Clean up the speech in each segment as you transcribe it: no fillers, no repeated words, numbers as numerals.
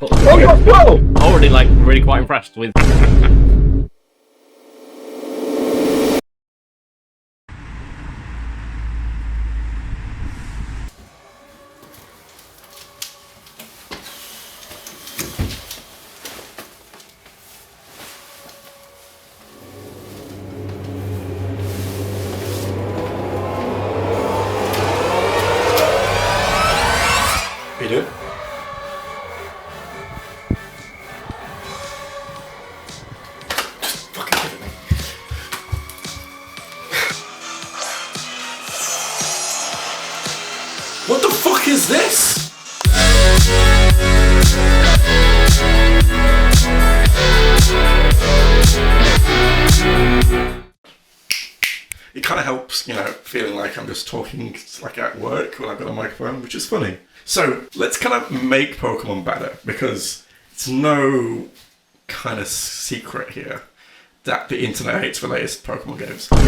Whoa! I'm already like really quite impressed with. How you doing? Fucking kidding me. What the fuck is this? It kind of helps, feeling like I'm just talking like at work when I've got a microphone, which is funny. So let's kind of make Pokemon better, because it's no kind of secret here that the internet hates the latest Pokemon games. I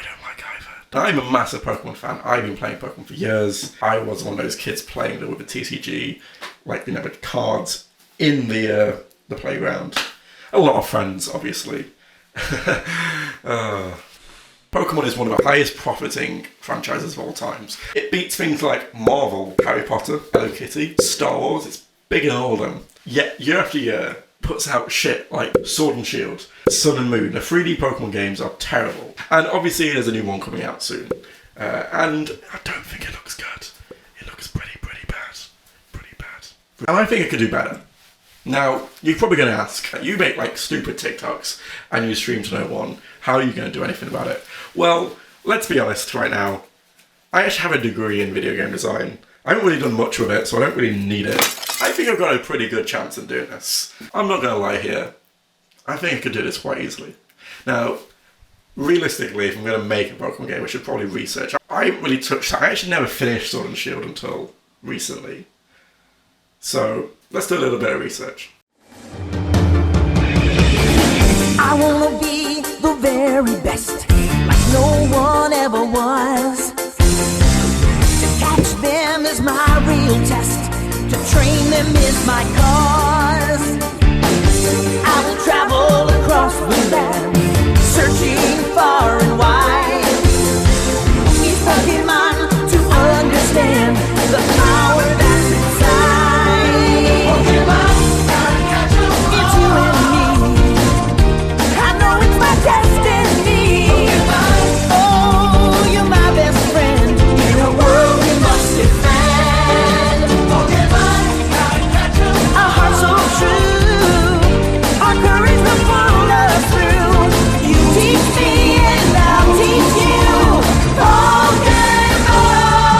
don't like either. I'm a massive Pokemon fan. I've been playing Pokemon for years. I was one of those kids playing with the TCG, with cards in the playground. A lot of friends, obviously. Pokemon is one of the highest profiting franchises of all times. It beats things like Marvel, Harry Potter, Hello Kitty, Star Wars. It's bigger than all of them. Yet year after year puts out shit like Sword and Shield, Sun and Moon. The 3D Pokemon games are terrible. And obviously there's a new one coming out soon. And I don't think it looks good. It looks pretty bad. Pretty bad. And I think it could do better. Now, you're probably going to ask, you make like stupid TikToks and you stream to no one, how are you going to do anything about it? Well, let's be honest right now, I actually have a degree in video game design. I haven't really done much with it, so I don't really need it. I think I've got a pretty good chance of doing this. I'm not going to lie here. I think I could do this quite easily. Now, realistically, if I'm going to make a Pokemon game, I should probably research. I haven't really touched that. I actually never finished Sword and Shield until recently. So, let's do a little bit of research. I wanna be the very best, like no one ever was. To catch them is my real test, to train them is my cause. I will travel across the land, searching far and wide. Each Pokemon to understand the power that's inside. Pokemon, gotta catch 'em all. It's you and me. I know it's my destiny. Pokemon, oh, you're my best friend in a world we must defend. Pokemon, gotta catch 'em all. Our hearts so true, our courage will pull us through. You teach me and I'll teach you. Pokemon,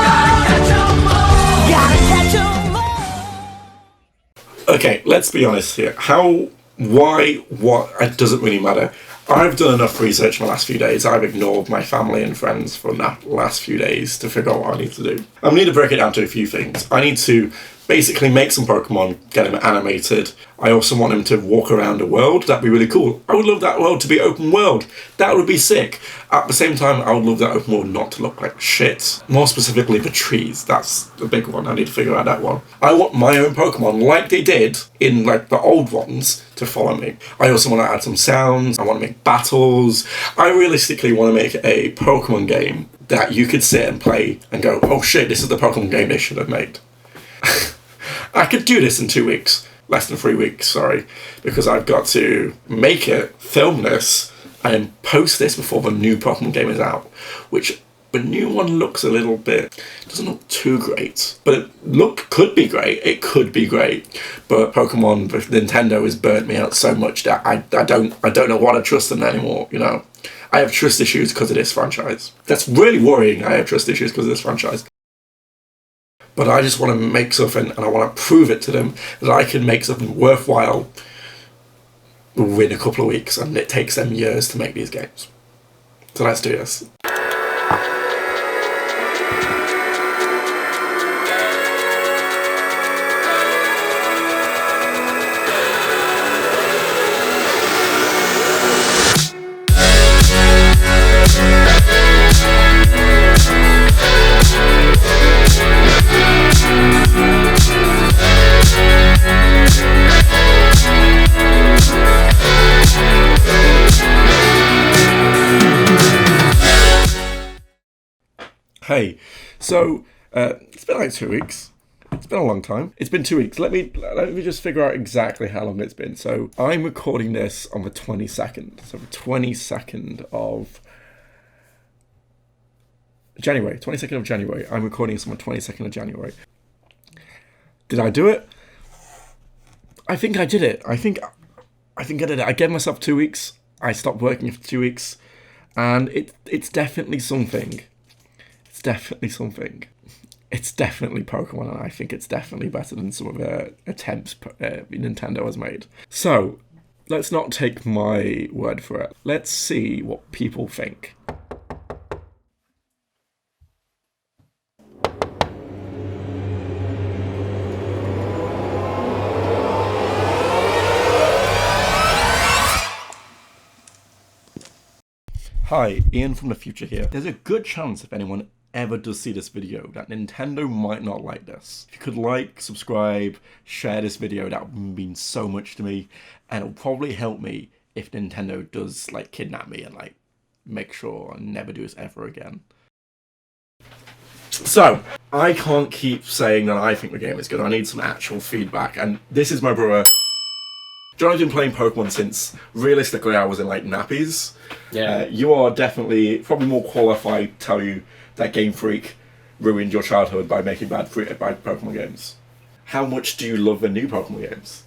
gotta catch 'em all. Gotta catch 'em all. Okay, let's be honest here. Why, what, it doesn't really matter. I've done enough research in the last few days. I've ignored my family and friends for the last few days to figure out what I need to do. I need to break it down to a few things. I need to basically make some Pokemon, get them animated. I also want them to walk around the world. That'd be really cool. I would love that world to be open world. That would be sick. At the same time, I would love that open world not to look like shit. More specifically, the trees. That's the big one. I need to figure out that one. I want my own Pokemon, like they did in like the old ones, to follow me. I also want to add some sounds. I want to make battles. I realistically want to make a Pokemon game that you could sit and play and go, oh shit, this is the Pokemon game they should have made. I could do this in 2 weeks. Less than 3 weeks, sorry. Because I've got to make it, film this, and post this before the new Pokemon game is out. Which, the new one looks a little bit, doesn't look too great. But it could be great. It could be great. But Pokemon, Nintendo has burnt me out so much that I don't know what to trust them anymore, I have trust issues because of this franchise. That's really worrying. I have trust issues because of this franchise. But I just want to make something, and I want to prove it to them that I can make something worthwhile within a couple of weeks, and it takes them years to make these games. So let's do this. Hey, so it's been like 2 weeks. It's been a long time. It's been 2 weeks. Let me just figure out exactly how long it's been. So I'm recording this on the 22nd. So the 22nd of January. 22nd of January. I'm recording this on the 22nd of January. Did I do it? I think I did it. I think I did it. I gave myself 2 weeks. I stopped working for 2 weeks, and it's definitely something. It's definitely something. It's definitely Pokemon, and I think it's definitely better than some of the attempts Nintendo has made. So, let's not take my word for it. Let's see what people think. Hi, Ian from the future here. There's a good chance if anyone ever does see this video that Nintendo might not like this. If you could like, subscribe, share this video, that would mean so much to me, and it'll probably help me if Nintendo does like kidnap me and like make sure I never do this ever again. So, I can't keep saying that I think the game is good. I need some actual feedback, and this is my brother. John's been playing Pokemon since, realistically, I was in like nappies. Yeah. You are definitely probably more qualified to tell you that Game Freak ruined your childhood by making bad Pokemon games. How much do you love the new Pokemon games?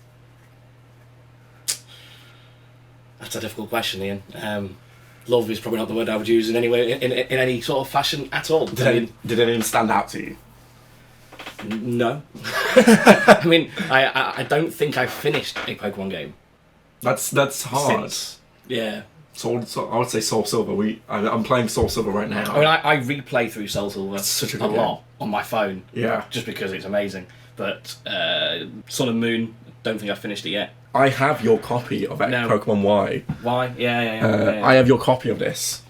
That's a difficult question, Ian. Love is probably not the word I would use in any way, in any sort of fashion at all. Did anything stand out to you? No. I mean, I don't think I've finished a Pokemon game. That's hard. Yeah. I would say Soul Silver. I'm playing Soul Silver right now. I mean, I replay through Soul Silver such a lot on my phone. Yeah. Just because it's amazing. But Sun and Moon, don't think I've finished it yet. I have your copy of Pokemon Y. Why? Yeah. I have your copy of this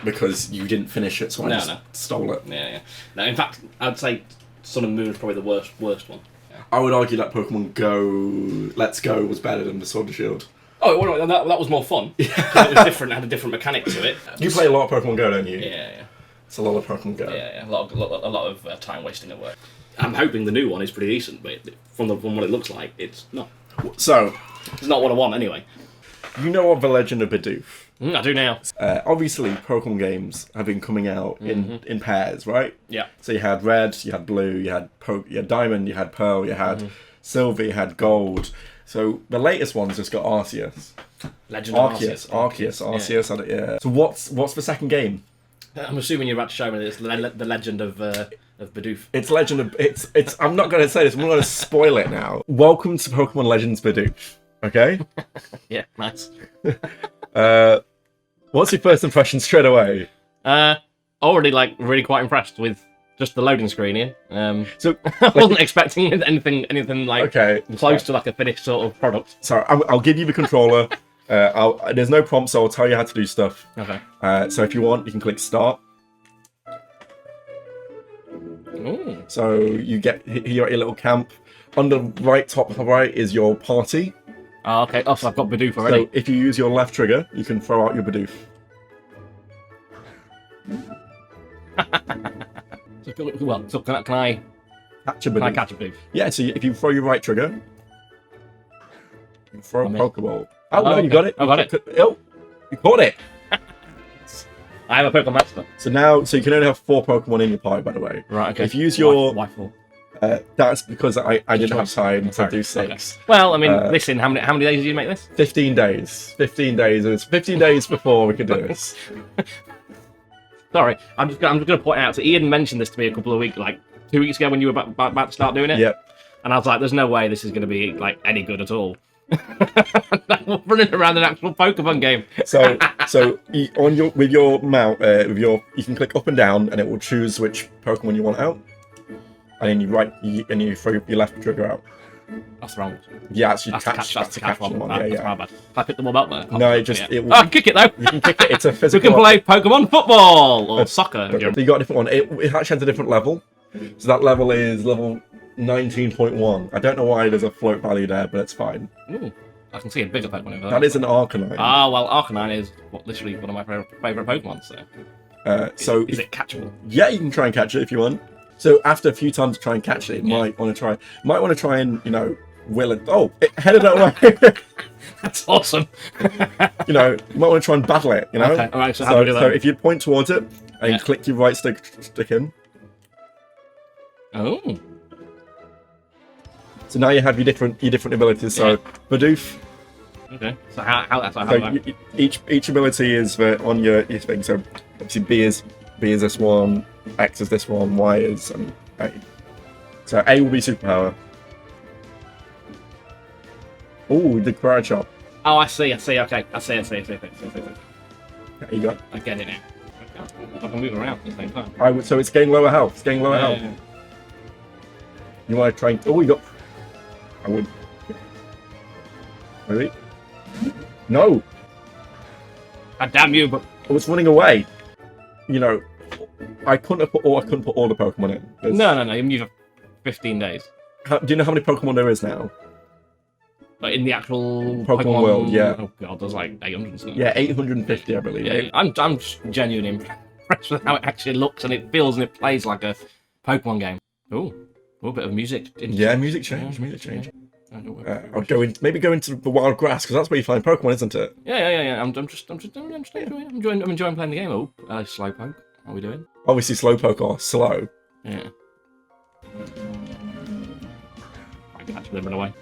because you didn't finish it, so I just stole it. Yeah. No, in fact, I'd say Sun and Moon is probably the worst one. Yeah. I would argue that Pokemon Go, Let's Go was better than the Sword and Shield. Oh, well, that was more fun. It was different, had a different mechanic to it. You play a lot of Pokemon Go, don't you? Yeah. It's a lot of Pokemon Go. Yeah. A lot of time wasting at work. I'm hoping the new one is pretty decent, but from what it looks like, it's not. So, it's not what I want anyway. You know of the Legend of Bidoof? I do now. Obviously, Pokemon games have been coming out in pairs, right? Yeah. So you had Red, you had Blue, you had Diamond, you had Pearl, you had Silver, you had Gold. So the latest one's just got Arceus. Legend of Arceus. Arceus. Yeah. So what's the second game? I'm assuming you're about to show me it's the Legend of Bidoof. It's Legend of it's. I'm not going to say this. I'm going to spoil it now. Welcome to Pokemon Legends Bidoof. Okay. Yeah. Nice. What's your first impression straight away? Already really quite impressed with just the loading screen here. So I wasn't expecting anything like close to like a finished sort of product. So I'll give you the controller. There's no prompt, so I'll tell you how to do stuff. Okay. So if you want, you can click start. Ooh. So you get your little camp. On the top right is your party. Oh, okay. Oh, so I've got Bidoof already. So if you use your left trigger, you can throw out your Bidoof. So can I Catch a Bidoof. Can I catch a Bidoof? Yeah, so if you throw your right trigger, you throw a Pokeball. Oh, no, okay. you got it. I got it. Oh, you caught it. I have a Pokemon Master. So you can only have 4 Pokemon in your party, by the way. Right, okay. If you use your... Why 4? That's because I didn't have time to do 6. Okay. Well, I mean, listen, how many days did you make this? 15 days. 15 days. It was 15 days before we could do this. Sorry, I'm just going to point out. So Ian mentioned this to me a couple of weeks, 2 weeks ago when you were about to start doing it. Yep. And I was like, "There's no way this is going to be any good at all." Running around an actual Pokemon game. So with your mount, you can click up and down, and it will choose which Pokemon you want out, and then you throw your left trigger out. That's wrong. Yeah, actually That's catch the catch one. one. That's Yeah. my bad. I picked them all up there. No, it will. I can kick it though. You can kick it. It's a We physical. can play Pokemon football or soccer. So you got a different one. It actually has a different level. So that level is level 19.1. I don't know why there's a float value there, but it's fine. Ooh, I can see a bigger Pokemon over there. That is an Arcanine. Ah, well, Arcanine is literally one of my favourite Pokemon, so... So Is it catchable? yeah, you can try and catch it if you want. So after a few times to try and catch it, you might want to try and will it. Oh, it headed that way. That's awesome. You might want to try and battle it. Okay, all right. So how do we do that? So if you point towards it and click your right stick in. Oh. So now you have your different abilities. So Bidoof. Okay. So how each ability is on your thing. So obviously B is this one, X is this one, Y is A. So A will be superpower. Oh, the karate chop. Oh, I see. Okay, I see. There you go. I get it now. I can move around at the same time. So it's getting lower health. It's getting lower health. Yeah. You want to try and... Oh, you got... I would... Really? No! God damn you, but... I was running away. I couldn't put all the Pokemon in. No. You have 15 days. Do you know how many Pokemon there is now? Like in the actual Pokemon world, yeah. Oh god, there's like 800 and something. Yeah, 850, I believe. Yeah, I'm genuinely impressed with how it actually looks and it feels and it plays like a Pokemon game. Oh, a bit of music. Yeah, music change. I'll go into the wild grass because that's where you find Pokemon, isn't it? Yeah. I'm just enjoying playing the game. Oh, Slowpoke. How are we doing? Obviously, Slowpoke are slow. Yeah. I can actually run away.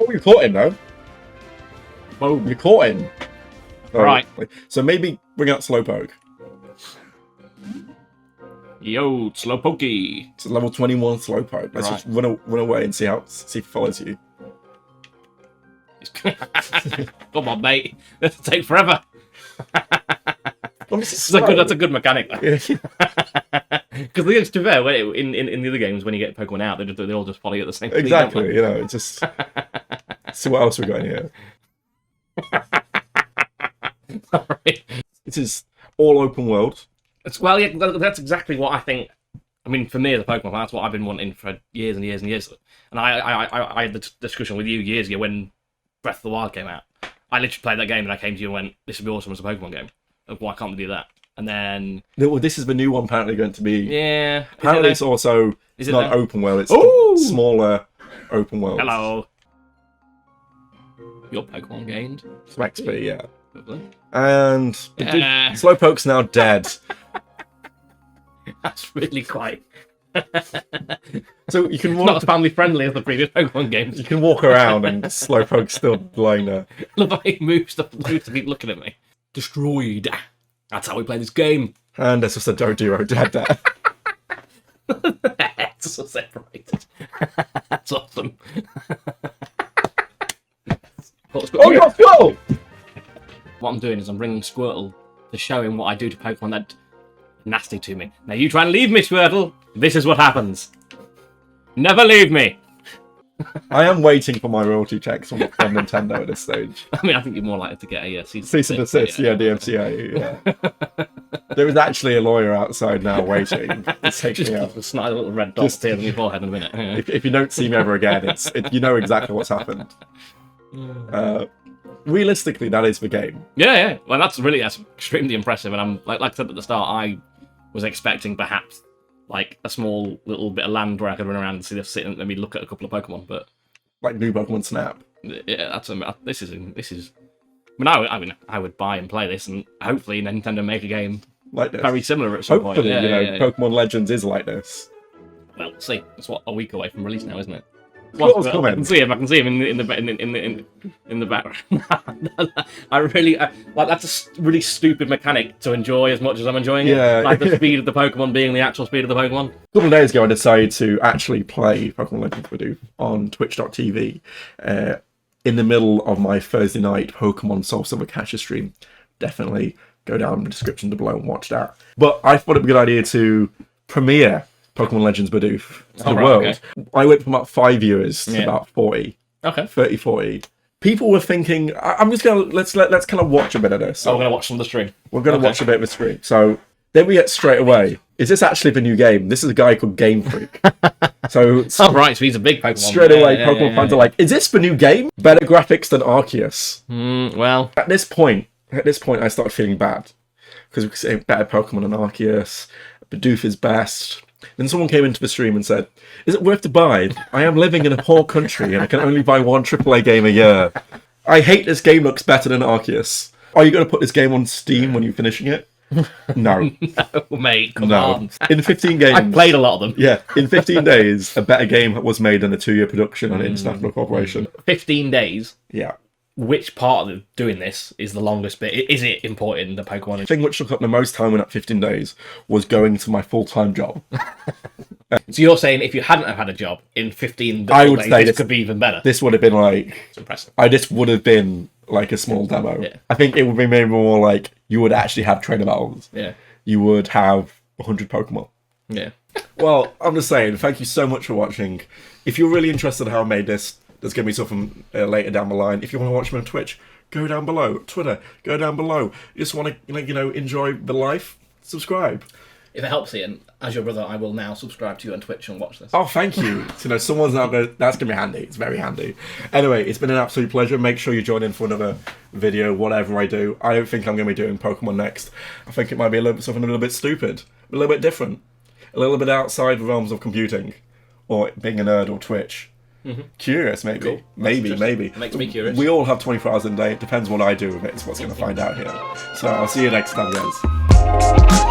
Oh, you caught him though. Boom. You caught him. Right. So maybe bring out Slowpoke. Yo, Slowpokey. It's level 21 Slowpoke. Let's just run away and see if it follows you. Come on, mate. This will take forever. That's a good mechanic, though. Because to be fair, in the other games, when you get Pokemon out, they all just follow you at the same time. Exactly, just see what else we got in here. Sorry. This is all open world. That's exactly what I think. I mean, for me as a Pokemon fan, that's what I've been wanting for years and years and years. And I had the discussion with you years ago when Breath of the Wild came out. I literally played that game and I came to you and went, "This would be awesome as a Pokemon game. Why can't we do that?" And then... Well, this is the new one apparently going to be... Yeah. Apparently it's also... It's not open world, it's smaller open world. Hello. Your Pokemon gained. Some XP, yeah. Lovely. And Slowpoke's now dead. That's really quite... So you can walk... Not as family friendly as the previous Pokemon games. You can walk around and Slowpoke's still lying there. Look how he moves to keep looking at me. Destroyed. That's how we play this game. And there's just a Dodrio dead there. It's so separated. That's awesome. Oh, you got Squirtle! What I'm doing is I'm bringing Squirtle to show him what I do to Pokemon that nasty to me. Now you try and leave me, Squirtle. This is what happens. Never leave me. I am waiting for my royalty checks from Nintendo at this stage. I mean, I think you're more likely to get a cease and desist, DMCA. Yeah. There is actually a lawyer outside now waiting to take me out. Just snide a little red dot appears on your forehead in a minute. Yeah. If you don't see me ever again, you know exactly what's happened. Realistically, that is the game. Yeah. Well, that's extremely impressive. And I'm like I said at the start, I was expecting perhaps like a small little bit of land where I could run around and sit and maybe look at a couple of Pokemon, but like new Pokemon Snap. Yeah, this is. I mean, I would buy and play this, and hopefully Nintendo make a game like this, very similar at some point. Hopefully, Pokemon Legends is like this. Well, see, it's a week away from release now, isn't it? I can see him in the background. I really like that's a really stupid mechanic to enjoy as much as I'm enjoying it. Like the speed of the Pokemon being the actual speed of the Pokemon. A couple of days ago, I decided to actually play Pokemon Legends Bidoof on Twitch.tv in the middle of my Thursday night Pokemon Soul Silver Catcher stream. Definitely go down in the description below and watch that. But I thought it'd be a good idea to premiere Pokemon Legends Bidoof to the world. Okay. I went from about 5 viewers to about 40. Okay. 30, 40. People were thinking, I'm just gonna let's kind of watch a bit of this. So we're gonna watch some of the stream. We're gonna watch a bit of the stream. So then we get straight away. Is this actually the new game? This is a guy called Game Freak. So right, so he's a big Pokemon. Straight away, Pokemon fans are like, is this the new game? Better graphics than Arceus. Well, At this point, I started feeling bad. because we could say better Pokemon than Arceus, Bidoof is best. Then someone came into the stream and said, is it worth to buy? I am living in a poor country and I can only buy one AAA game a year. I hate this game looks better than Arceus. Are you going to put this game on Steam when you're finishing it? No. No, mate, come on. In 15 games... I've played a lot of them. Yeah, in 15 days, a better game was made than a 2-year production on an international corporation. 15 days? Yeah. Which part of doing this is the longest bit? Is it importing the Pokemon? The thing which took up the most time in that 15 days was going to my full-time job. So you're saying if you hadn't have had a job in 15 I would days, say this could be even better? This would have been like... It's impressive. This would have been like a small demo. Yeah. I think it would be maybe more like you would actually have trainer battles. Yeah. You would have 100 Pokemon. Yeah. Well, I'm just saying, thank you so much for watching. If you're really interested in how I made this, there's going to be something later down the line. If you want to watch me on Twitch, go down below. Twitter, go down below. You just want to, enjoy the life, subscribe. If it helps, Ian, as your brother, I will now subscribe to you on Twitch and watch this. Oh, thank you. So, someone's out there. That's going to be handy. It's very handy. Anyway, it's been an absolute pleasure. Make sure you join in for another video, whatever I do. I don't think I'm going to be doing Pokemon next. I think it might be something a little bit stupid, a little bit different, a little bit outside the realms of computing, or being a nerd or Twitch. Mm-hmm. Curious, maybe. Cool. Maybe. Makes me curious. We all have 24 hours in a day. It depends what I do with it. It's what's going to find out here. So I'll see you next time, guys.